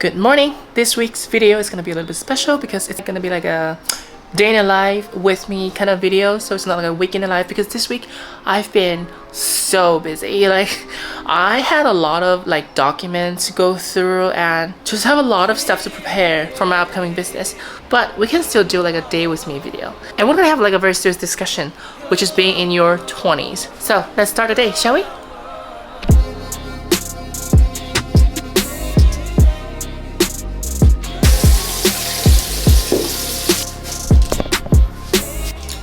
Good morning. This week's video is gonna be a little bit special because it's gonna be like a day in a life with me kind of video, so it's not like a week in a life, because this week I've been so busy. Like, I had a lot of like documents to go through and just have a lot of stuff to prepare for my upcoming business, but we can still do like a day with me video, and we're gonna have like a very serious discussion, which is being in your 20s. So let's start the day, shall we?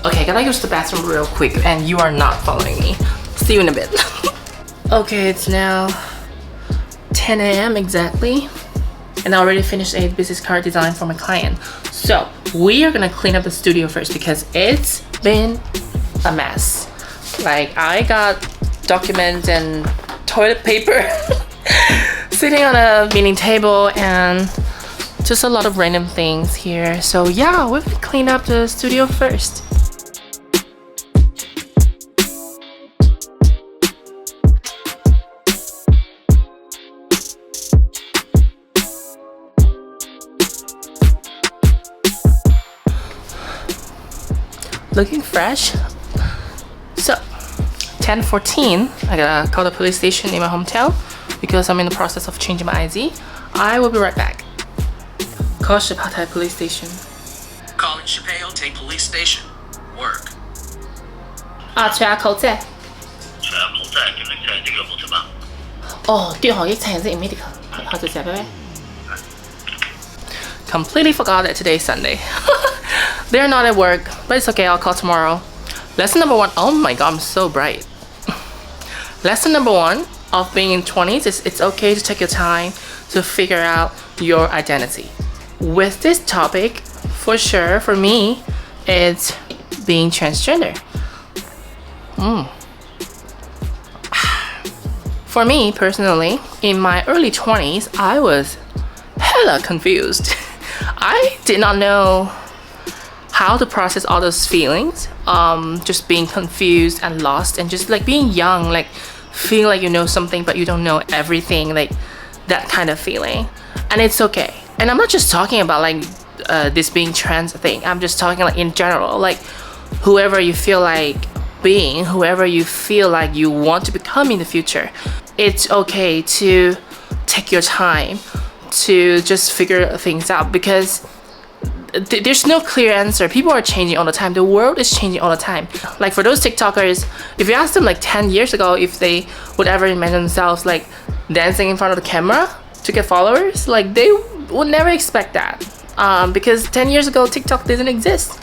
Okay, I gotta use the bathroom real quick and you are not following me. See you in a bit. Okay, it's now 10 a.m. exactly, and I already finished a business card design for my client. So we are gonna clean up the studio first because it's been a mess. Like, I got documents and toilet paper sitting on a meeting table and just a lot of random things here. So yeah, we're gonna clean up the studio first. Looking fresh. So 10:14, I gotta call the police station in my hometown because I'm in the process of changing my ID. I will be right back. Call Shipatai police station. Calling Shipayote police station. Work. 全口罩。全口罩，你们在这个部门吗？哦，電話憶請係immediate。好，就謝拜拜。Completely forgot that today's Sunday. They're not at work, but it's okay, I'll call tomorrow. Lesson number 1, oh my god, I'm so bright. Lesson number 1 of being in 20s is it's okay to take your time to figure out your identity. With this topic, for sure, for me, it's being transgender. For me, personally, in my early 20s, I was hella confused. I did not know how to process all those feelings, just being confused and lost, and just like being young, like feeling like you know something but you don't know everything, like that kind of feeling. And it's okay. And I'm not just talking about like this being trans thing, I'm just talking like in general, like whoever you feel like being, whoever you feel like you want to become in the future, it's okay to take your time to just figure things out, because there's no clear answer. People are changing all the time. The world is changing all the time. Like, for those TikTokers, if you ask them like 10 years ago if they would ever imagine themselves like dancing in front of the camera to get followers, like they would never expect that, because 10 years ago TikTok didn't exist,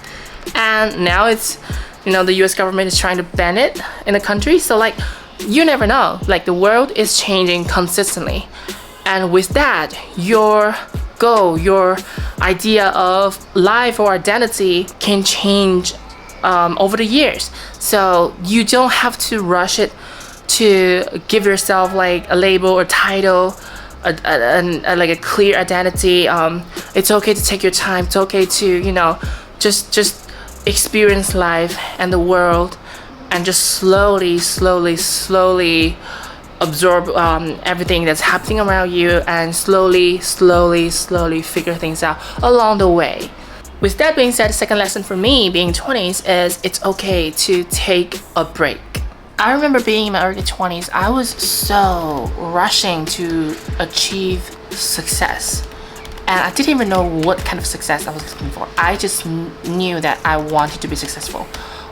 and now it's, you know, the US government is trying to ban it in the country. So like, you never know. Like, the world is changing consistently, and with that, your goal, your idea of life or identity can change over the years. So you don't have to rush it to give yourself like a label or title, like a clear identity. It's okay to take your time. It's okay to, you know, just experience life and the world, and just slowly absorb everything that's happening around you, and slowly figure things out along the way. With that being said, the second lesson for me being 20s is it's okay to take a break. I remember being in my early 20s, I was so rushing to achieve success, and I didn't even know what kind of success I was looking for. I just knew that I wanted to be successful,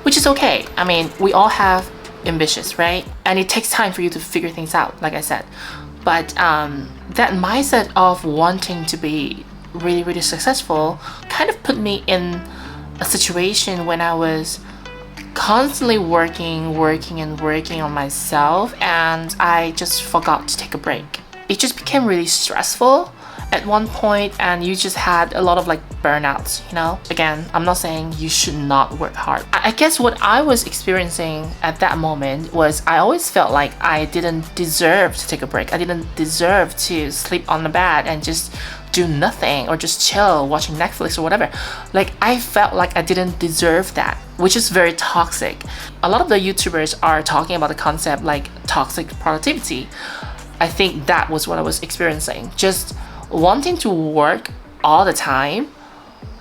which is okay. I mean, we all have ambitious, right? And it takes time for you to figure things out, like I said. But that mindset of wanting to be really successful kind of put me in a situation when I was constantly working on myself, and I just forgot to take a break. It just became really stressful at one point, and you just had a lot of like burnouts, you know? Again, I'm not saying you should not work hard. I guess what I was experiencing at that moment was I always felt like I didn't deserve to take a break. I didn't deserve to sleep on the bed and just do nothing, or just chill watching Netflix or whatever. Like, I felt like I didn't deserve that, which is very toxic. A lot of the YouTubers are talking about the concept like toxic productivity. I think that was what I was experiencing. Just wanting to work all the time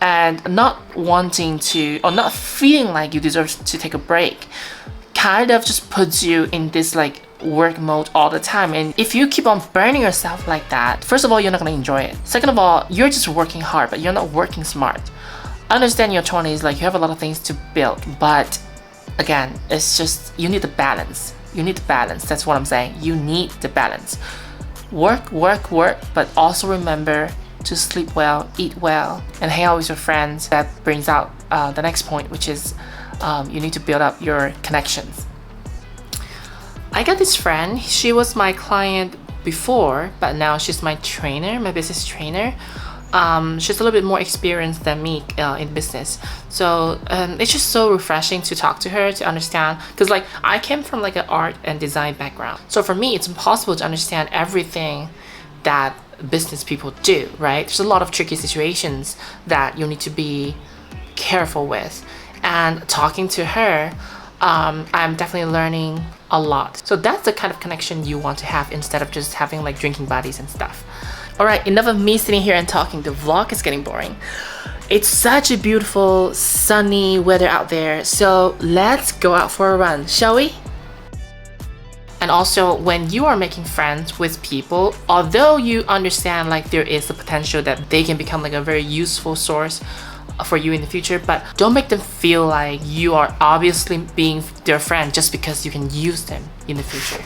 and not wanting to, or not feeling like you deserve to take a break, kind of just puts you in this like work mode all the time. And if you keep on burning yourself like that, first of all, you're not gonna enjoy it. Second of all, you're just working hard, but you're not working smart. I understand your 20s, like you have a lot of things to build, but again, it's just, you need the balance. You need the balance. That's what I'm saying. You need the balance. Work, work, work, but also remember to sleep well, eat well, and hang out with your friends. That brings out the next point, which is you need to build up your connections. I got this friend. She was my client before, but now she's my trainer, my business trainer. She's a little bit more experienced than me in business, so it's just so refreshing to talk to her, to understand, because like I came from like an art and design background, so for me it's impossible to understand everything that business people do, right? There's a lot of tricky situations that you need to be careful with, and talking to her, I'm definitely learning a lot. So that's the kind of connection you want to have, instead of just having like drinking buddies and stuff. Alright, enough of me sitting here and talking. The vlog is getting boring. It's such a beautiful sunny weather out there, so let's go out for a run, shall we? And also, when you are making friends with people, although you understand like there is the potential that they can become like a very useful source for you in the future, but don't make them feel like you are obviously being their friend just because you can use them in the future.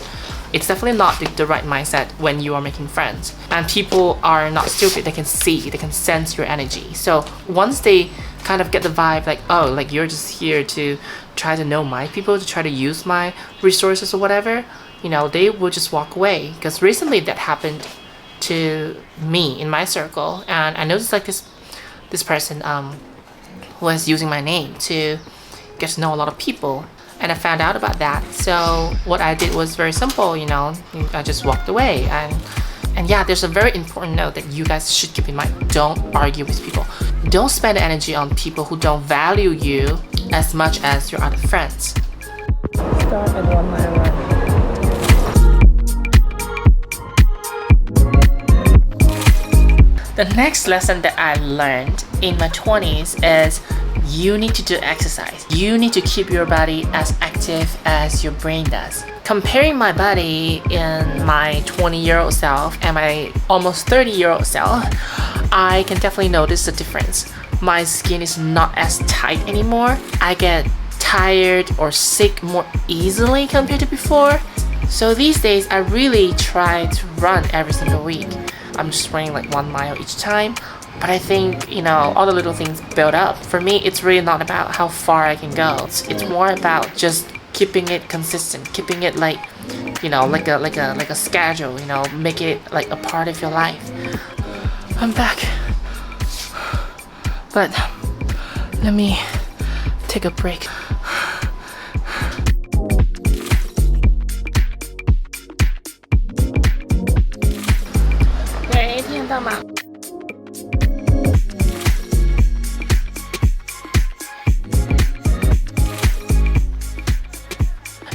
It's definitely not the right mindset when you are making friends. And people are not stupid. They can see, they can sense your energy. So once they kind of get the vibe like, oh, like you're just here to try to know my people, to try to use my resources or whatever, you know, they will just walk away. Because recently that happened to me in my circle, and I noticed like this person was using my name to get to know a lot of people. And I found out about that. So what I did was very simple, you know, I just walked away. And yeah, there's a very important note that you guys should keep in mind. Don't argue with people. Don't spend energy on people who don't value you as much as your other friends. Start at 1 mile run. The next lesson that I learned in my 20s is you need to do exercise. You need to keep your body as active as your brain does. Comparing my body in my 20-year-old self and my almost 30-year-old self, I can definitely notice the difference. My skin is not as tight anymore. I get tired or sick more easily compared to before. So these days, I really try to run every single week. I'm just running like 1 mile each time. But I think, you know, all the little things build up. For me, it's really not about how far I can go. It's more about just keeping it consistent, keeping it like, you know, like a schedule, you know, make it like a part of your life. I'm back. But let me take a break. Wait, 听得到吗？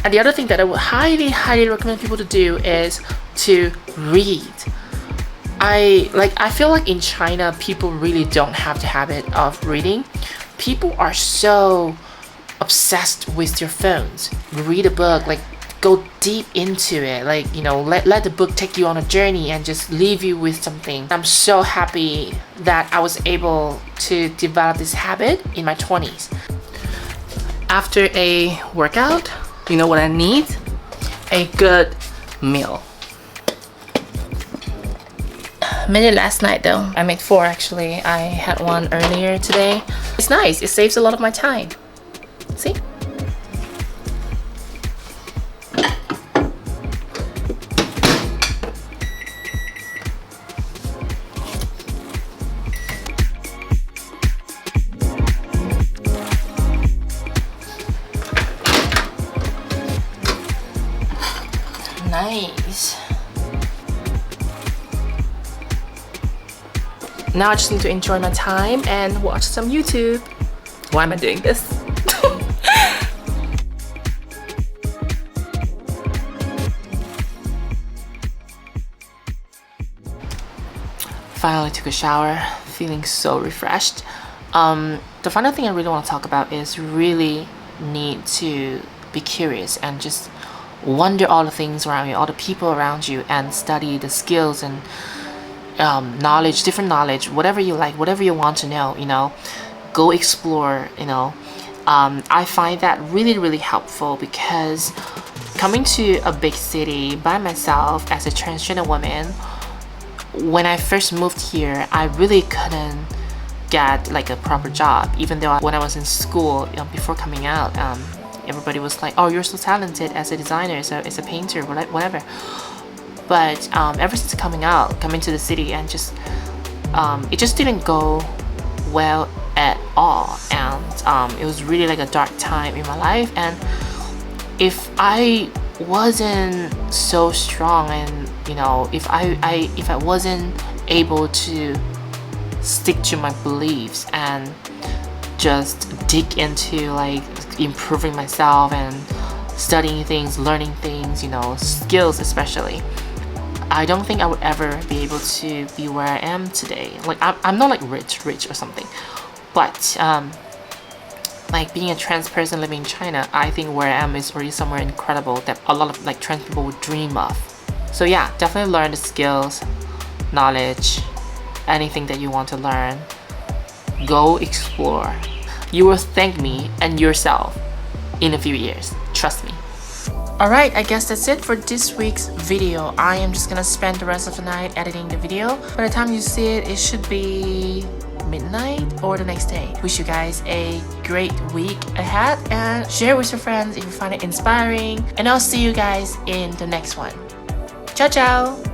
And the other thing that I would highly recommend people to do is to read. I feel like in China, people really don't have the habit of reading. People are so obsessed with their phones. Read a book, like go deep into it, like, you know, let the book take you on a journey and just leave you with something. I'm so happy that I was able to develop this habit in my 20s. After a workout, you know what I need? A good meal. Made it last night though. I made 4 actually. I had one earlier today. It's nice. It saves a lot of my time. See? Nice. Now I just need to enjoy my time and watch some YouTube. Why am I doing this? Finally took a shower, feeling so refreshed. The final thing I really want to talk about is really need to be curious and just wonder all the things around you, all the people around you, and study the skills and knowledge, different knowledge, whatever you like, whatever you want to know, you know, go explore, you know. I find that really helpful, because coming to a big city by myself as a transgender woman, when I first moved here, I really couldn't get like a proper job, even though when I was in school, before coming out, everybody was like, oh, you're so talented as a designer, as a painter, whatever. But ever since coming to the city, and just it just didn't go well at all, and it was really like a dark time in my life. And if I wasn't so strong, and you know, if I wasn't able to stick to my beliefs and just dig into like improving myself and studying things, learning things, you know, skills especially, I don't think I would ever be able to be where I am today. Like I'm not like rich or something, but like being a trans person living in China, I think where I am is already somewhere incredible that a lot of like trans people would dream of. So yeah, definitely learn the skills, knowledge, anything that you want to learn. Go explore. You will thank me and yourself in a few years. Trust me. Alright, I guess that's it for this week's video. I am just gonna spend the rest of the night editing the video. By the time you see it, it should be midnight or the next day. Wish you guys a great week ahead, and share with your friends if you find it inspiring. And I'll see you guys in the next one. Ciao, ciao!